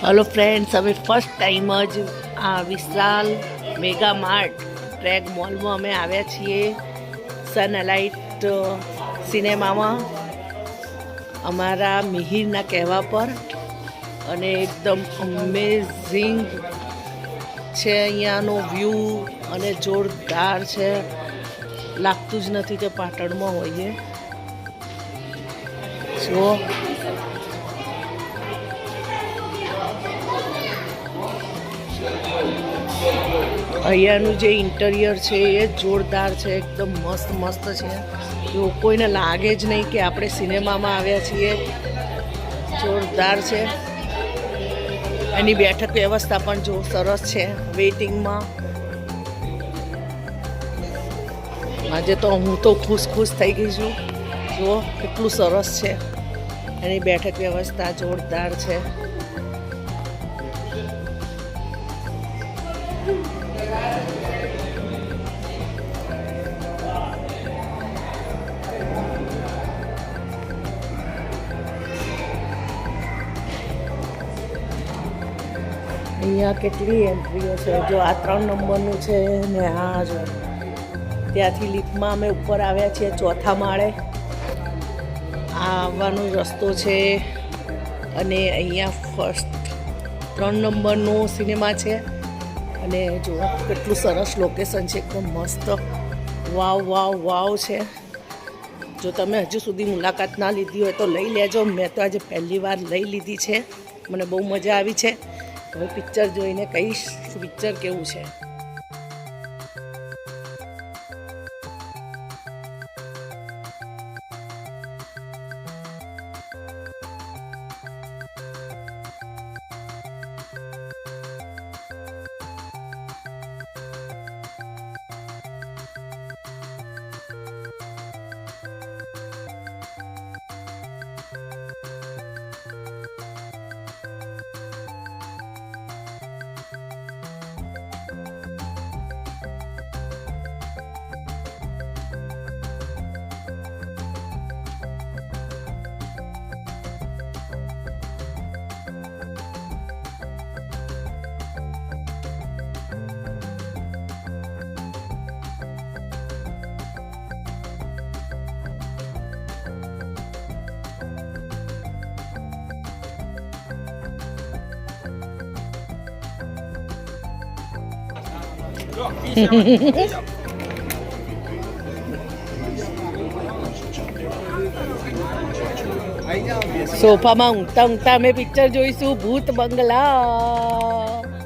Hello friends, अमे first time ज आ विशाल mega mart track mall में अमे आव्या छीए सनलाइट सिनेमा में अमारा मिहिरना कहवा पर अने एकदम अमेजिंग छे। अहींयानो व्यू अने जोरदार छे, लागतुं ज नथी के पाटणमां होईए। जो અહીંયાનું જે ઇન્ટિરિયર છે એ જોરદાર છે, એકદમ મસ્ત મસ્ત છે। જો કોઈને લાગે જ નહીં કે આપણે સિનેમામાં આવ્યા છીએ, જોરદાર છે। એની બેઠક વ્યવસ્થા પણ જો સરસ છે વેઇટિંગમાં। આજે તો હું તો ખુશ થઈ ગઈ છું, જો કેટલું સરસ છે। એની બેઠક વ્યવસ્થા જોરદાર છે। અહીંયા કેટલી એન્ટ્રીઓ છે, જો આ 3 નંબરનું છે ને આ જો ત્યાંથી લિફ્ટમાં અમે ઉપર આવ્યા છીએ 4થા માળે। આ આવવાનો રસ્તો છે અને અહીંયા ફર્સ્ટ 3 નંબરનું સિનેમા છે અને જો કેટલું સરસ લોકેશન છે, એકદમ મસ્ત। વાવ વાવ વાવ છે। જો તમે હજુ સુધી મુલાકાત ના લીધી હોય તો લઈ લેજો। મેં તો આજે પહેલી વાર લઈ લીધી છે, મને બહુ મજા આવી છે। હવે પિક્ચર જોઈને કહીશ પિક્ચર કેવું છે। સોફામાં ઊંઘતા ઊંઘતા અમે પિક્ચર જોઈશું ભૂત બંગલા।